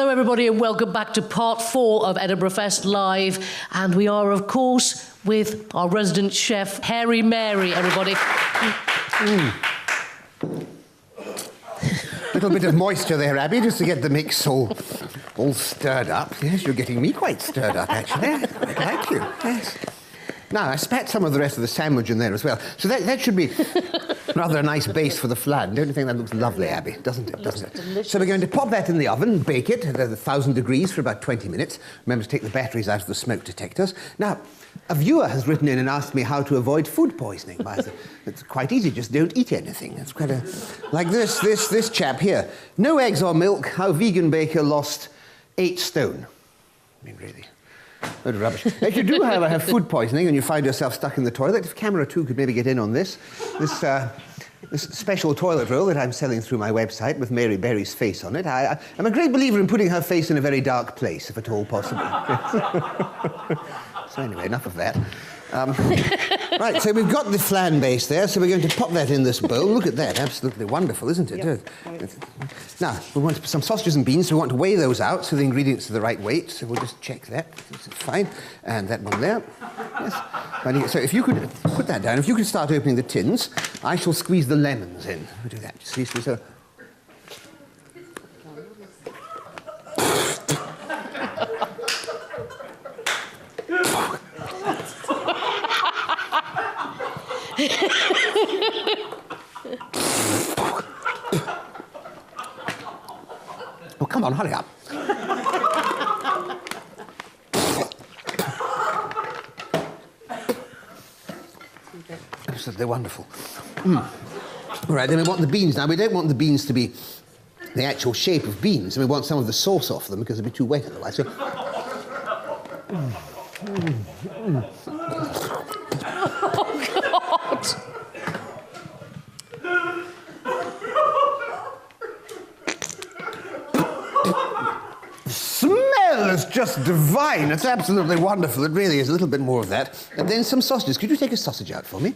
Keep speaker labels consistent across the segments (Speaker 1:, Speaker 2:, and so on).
Speaker 1: Hello, everybody, and welcome back to part 4 of Edinburgh Fest Live. And we are, of course, with our resident chef, Hairy Mary, everybody.
Speaker 2: Little bit of moisture there, Abby, just to get the mix all stirred up. Yes, you're getting me quite stirred up, actually. I quite like you, yes. Now, I spat some of the rest of the sandwich in there as well. So that should be rather a nice base for the flan. Don't you think that looks lovely, Abby? Doesn't it? Doesn't it? So we're going to pop that in the oven, bake it at 1,000 degrees for about 20 minutes. Remember to take the batteries out of the smoke detectors. Now, a viewer has written in and asked me how to avoid food poisoning. It's quite easy, just don't eat anything. It's quite like this chap here. No eggs or milk, how vegan baker lost 8 stone. I mean, really. Load of rubbish. If you do, however, have food poisoning and you find yourself stuck in the toilet, if camera 2 could maybe get in on this special toilet roll that I'm selling through my website with Mary Berry's face on it. I'm a great believer in putting her face in a very dark place, if at all possible. So anyway, enough of that. Right, so we've got the flan base there, so we're going to pop that in this bowl. Look at that, absolutely wonderful, isn't it? Yep. Now, we want some sausages and beans, so we want to weigh those out so the ingredients are the right weight, so we'll just check that. This is fine. And that one there. Yes. So if you could put that down, if you could start opening the tins, I shall squeeze the lemons in. We'll do that. Just squeeze so. Oh, come on, hurry up. Absolutely wonderful. All right, then we want the beans. Now, we don't want the beans to be the actual shape of beans, and we want some of the sauce off them because it'll be too wet otherwise. So...
Speaker 1: Oh, God!
Speaker 2: Smell is just divine. It's absolutely wonderful. It really is. A little bit more of that. And then some sausages. Could you take a sausage out for me?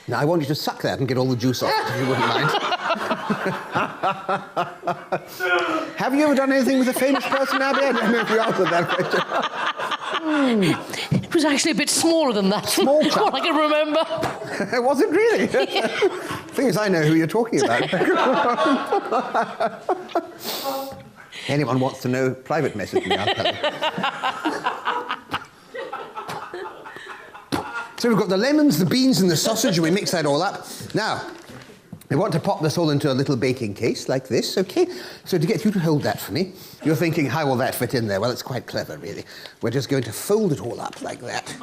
Speaker 2: Now, I want you to suck that and get all the juice off it, if you wouldn't mind. Have you ever done anything with a famous person, Abby? I don't know if you answered that question.
Speaker 1: It was actually a bit smaller than that.
Speaker 2: Small chap.
Speaker 1: What I can remember.
Speaker 2: Was it really?
Speaker 1: Yeah.
Speaker 2: The thing is, I know who you're talking about. Anyone wants to know, private message me. I'll tell you. So we've got the lemons, the beans and the sausage, and we mix that all up. Now, we want to pop this all into a little baking case like this, okay? So to get you to hold that for me, you're thinking, how will that fit in there? Well, it's quite clever, really. We're just going to fold it all up like that.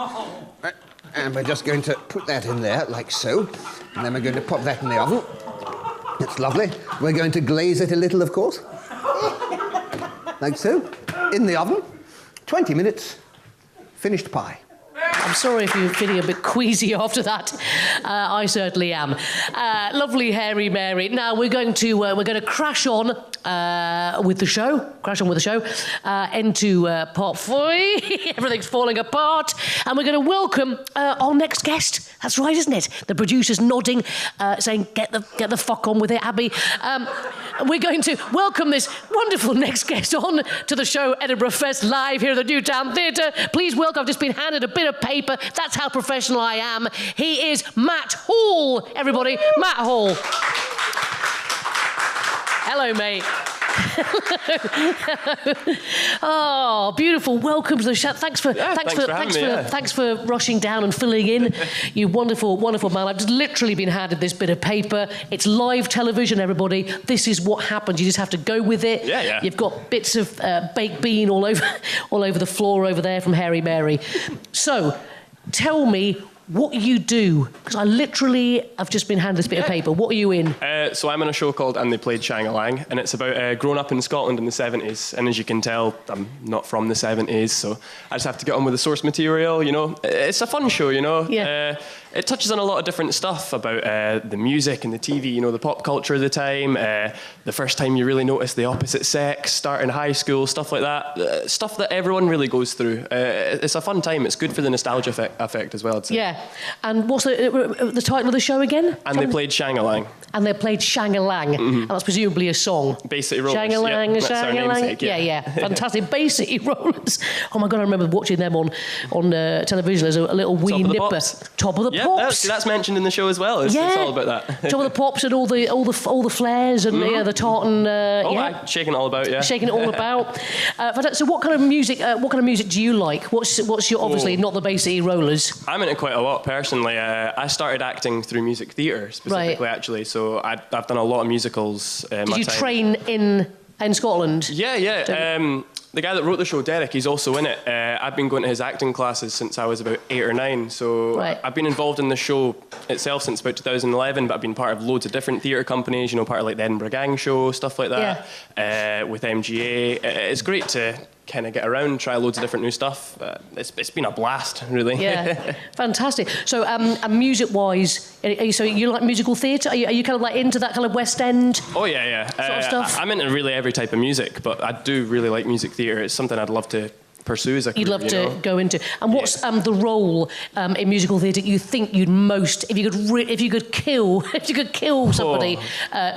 Speaker 2: Right. And we're just going to put that in there, like so. And then we're going to pop that in the oven. That's lovely. We're going to glaze it a little, of course. Like so. In the oven. 20 minutes. Finished pie.
Speaker 1: I'm sorry if you're feeling a bit queasy after that. I certainly am. Lovely Hairy Mary. Now we're going to crash on with the show. Crash on with the show into part 4. Everything's falling apart, and we're going to welcome our next guest. That's right, isn't it? The producer's nodding, saying, "Get the fuck on with it, Abby." We're going to welcome this wonderful next guest on to the show, Edinburgh Fest Live here at the Newtown Theatre. Please welcome. I've just been handed a bit of paper. That's how professional I am. He is Matt Hall. Everybody, Matt Hall. Hello, mate. Oh, beautiful. Welcome to the show. Thanks for rushing down and filling in. You wonderful, wonderful man. I've just literally been handed this bit of paper. It's live television, everybody. This is what happens. You just have to go with it.
Speaker 3: Yeah.
Speaker 1: You've got bits of baked bean all over the floor over there from Hairy Mary. So, tell me what you do, because I literally have just been handed this bit of paper. What are you in?
Speaker 3: So I'm in a show called And They Played Shang-A-Lang, and it's about growing up in Scotland in the 70s. And as you can tell, I'm not from the 70s, so I just have to get on with the source material, you know. It's a fun show, you know.
Speaker 1: Yeah.
Speaker 3: it touches on a lot of different stuff about the music and the TV, you know, the pop culture of the time, the first time you really notice the opposite sex, starting high school, stuff like that. Stuff that everyone really goes through. It's a fun time. It's good for the nostalgia effect as well, I'd say.
Speaker 1: Yeah. And what's the title of the show again?
Speaker 3: And they played Shang-A-Lang.
Speaker 1: And they played Shang-A-Lang. And that's presumably a song.
Speaker 3: Bay City Rollers.
Speaker 1: Shang-A-Lang,
Speaker 3: That's our
Speaker 1: Shang-A-Lang.
Speaker 3: namesake,
Speaker 1: Yeah. Fantastic. Bay City Rollers. Oh my God, I remember watching them on television as a little wee nipper. Top of the Pops.
Speaker 3: That's mentioned in the show as well. It's all about that.
Speaker 1: Top of the Pops and all the flares and the tartan.
Speaker 3: Shaking it all about, yeah.
Speaker 1: Shaking it all about. So what kind of music? Do you like? What's your obviously not the Bay City Rollers?
Speaker 3: I'm into quite a lot personally. I started acting through music theatre specifically, actually. So I've done a lot of musicals.
Speaker 1: Did you train in Scotland?
Speaker 3: Yeah. The guy that wrote the show, Derek, he's also in it. I've been going to his acting classes since I was about 8 or 9. So I've been involved in the show itself since about 2011, but I've been part of loads of different theatre companies, you know, part of like the Edinburgh Gang Show, stuff like that, with MGA. It's great to kind of get around, try loads of different new stuff. It's been a blast, really.
Speaker 1: Yeah, fantastic. So, and music-wise, so you like musical theatre? Are you kind of like into that kind of West End?
Speaker 3: Oh yeah.
Speaker 1: Sort of stuff?
Speaker 3: I'm into really every type of music, but I do really like music theatre. It's something I'd love to pursue as a career.
Speaker 1: You'd love to go into. And what's the role in musical theatre you think you'd most, if you could kill somebody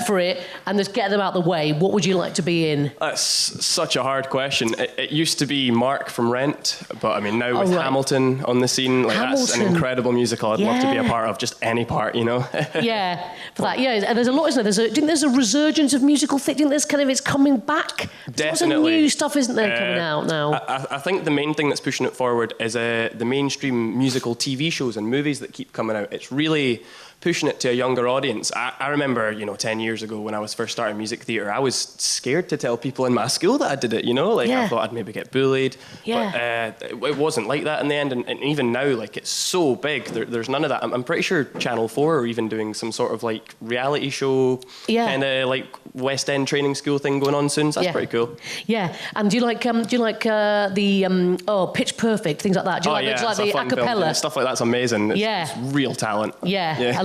Speaker 1: for it and just get them out of the way, what would you like to be in?
Speaker 3: That's such a hard question. It used to be Mark from Rent, but I mean now with Hamilton on the scene, like that's an incredible musical. I'd love to be a part of, just any part, you know.
Speaker 1: Yeah, for that. Yeah, and there's a lot, isn't there? Do you think there's a resurgence of musical theatre? Do you think there's kind of it's coming back?
Speaker 3: Definitely.
Speaker 1: Lots of new stuff, isn't there, coming out now?
Speaker 3: I think the main thing that's pushing it forward is the mainstream musical TV shows and movies that keep coming out. It's really pushing it to a younger audience. I remember, 10 years ago when I was first starting music theatre, I was scared to tell people in my school that I did it, I thought I'd maybe get bullied.
Speaker 1: Yeah.
Speaker 3: But it wasn't like that in the end, and even now, it's so big, there's none of that. I'm pretty sure Channel 4 are even doing some sort of reality show, kind of West End training school thing going on soon, so that's pretty cool.
Speaker 1: Yeah, and do you like the Pitch Perfect, things like that? Do you like the a cappella?
Speaker 3: Stuff like that's amazing. It's real talent.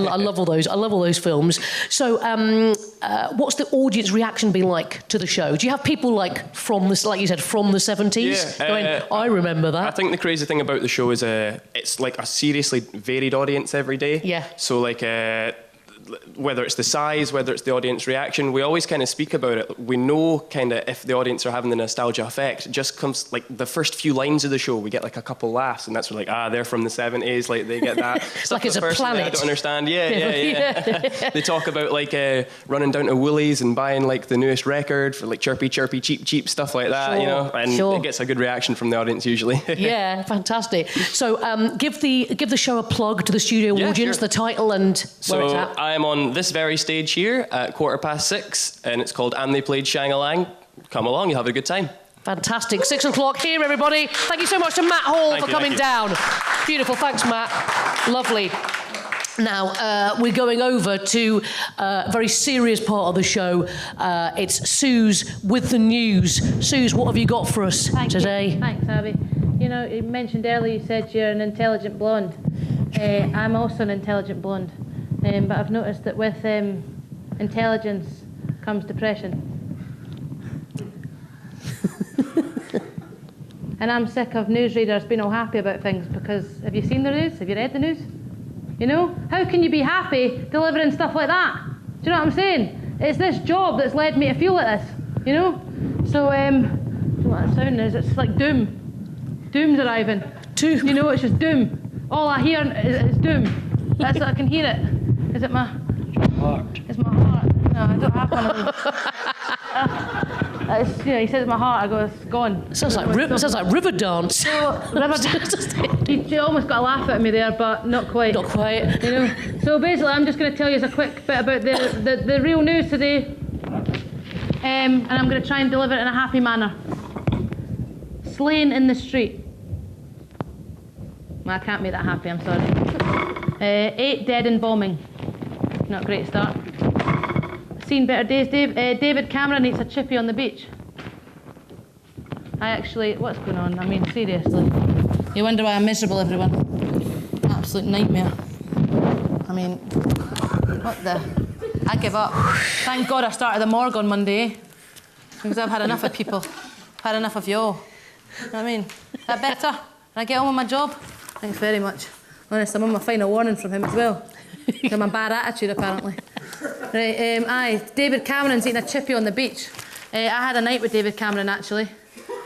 Speaker 1: I love all those. I love all those films. So, what's the audience reaction been like to the show? Do you have people from the, like you said, from the 70s going, I remember that?
Speaker 3: I think the crazy thing about the show is it's like a seriously varied audience every day.
Speaker 1: Yeah.
Speaker 3: So whether it's the size, whether it's the audience reaction, we always kind of speak about it. We know kind of if the audience are having the nostalgia effect. It just comes the first few lines of the show, we get a couple laughs, and that's they're from the 70s, they get that.
Speaker 1: Like it's a planet.
Speaker 3: I don't understand. Yeah. They talk about running down to Woolies and buying the newest record for chirpy, cheap stuff like that, and it gets a good reaction from the audience usually.
Speaker 1: Yeah, fantastic. So give the show a plug to the studio audience, the title and where it's at.
Speaker 3: I'm on this very stage here at 6:15, and it's called And They Played Shang-A-Lang. Come along, you'll have a good time.
Speaker 1: Fantastic. 6 o'clock here, everybody. Thank you so much to Matt Hall for coming down. Beautiful. Thanks, Matt. Lovely. Now, we're going over to a very serious part of the show. It's Suze with the news. Suze, what have you got for us today?
Speaker 4: Thanks, Abby. You mentioned earlier, you said you're an intelligent blonde. I'm also an intelligent blonde. But I've noticed that with intelligence comes depression. And I'm sick of newsreaders being all happy about things because have you seen the news? Have you read the news? How can you be happy delivering stuff like that? Do you know what I'm saying? It's this job that's led me to feel like this, So, I don't know what that sound is. It's like doom. Doom's arriving.
Speaker 1: Doom?
Speaker 4: It's just doom. All I hear is doom. That's what I can hear it. Is it my heart? It's my heart. No, I don't have one of those. He says it's my heart. I go, it's gone.
Speaker 1: Sounds like river dance.
Speaker 4: River dance. You almost got a laugh at me there, but not quite.
Speaker 1: Not quite.
Speaker 4: So basically, I'm just going to tell you a quick bit about the real news today, and I'm going to try and deliver it in a happy manner. Slain in the street. Well, I can't make that happy. I'm sorry. 8 dead in bombing. Not a great start. Seen better days, Dave. David Cameron eats a chippy on the beach. What's going on? I mean, seriously. You wonder why I'm miserable, everyone. Absolute nightmare. mean, what the? I give up. Thank God I started the morgue on Monday, because I've had enough of people. I've had enough of you all. You know what I mean? Is that better? Can I get on with my job? Thanks very much. Honest, I'm on my final warning from him as well. I'm a bad attitude, apparently. Right, David Cameron's eating a chippy on the beach. I had a night with David Cameron, actually,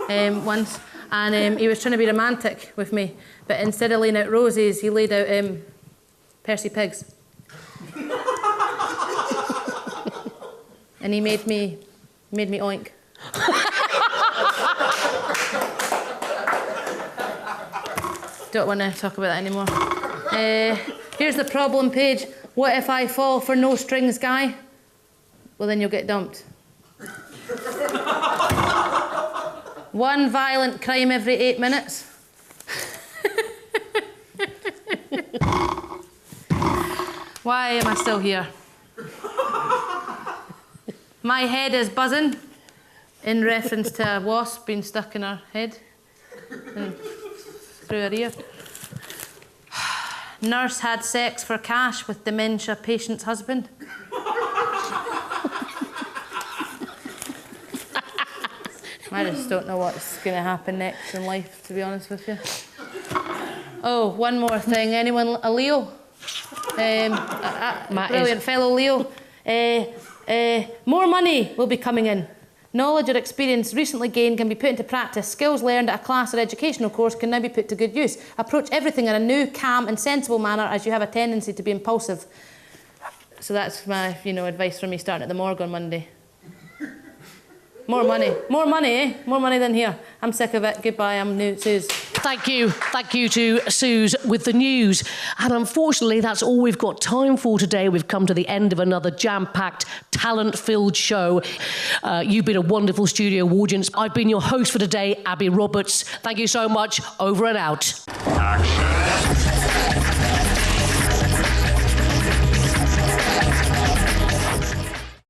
Speaker 4: once, and he was trying to be romantic with me, but instead of laying out roses, he laid out Percy Pigs. And he made me oink. Don't want to talk about that anymore. Here's the problem page. What if I fall for no strings guy? Well, then you'll get dumped. One violent crime every 8 minutes. Why am I still here? My head is buzzing, in reference to a wasp being stuck in her head and through her ear. Nurse had sex for cash with dementia patient's husband. I just don't know what's going to happen next in life, to be honest with you. Oh, one more thing. Anyone a Leo? Brilliant fellow Leo. More money will be coming in. Knowledge or experience recently gained can be put into practice. Skills learned at a class or educational course can now be put to good use. Approach everything in a new, calm and sensible manner, as you have a tendency to be impulsive. So that's my, advice for me starting at the morgue on Monday. More money. More money, eh? More money than here. I'm sick of it. Goodbye, I'm Suze.
Speaker 1: Thank you to Suze with the news. And unfortunately, that's all we've got time for today. We've come to the end of another jam-packed, talent-filled show. You've been a wonderful studio audience. I've been your host for today, Abby Roberts. Thank you so much. Over and out. Action.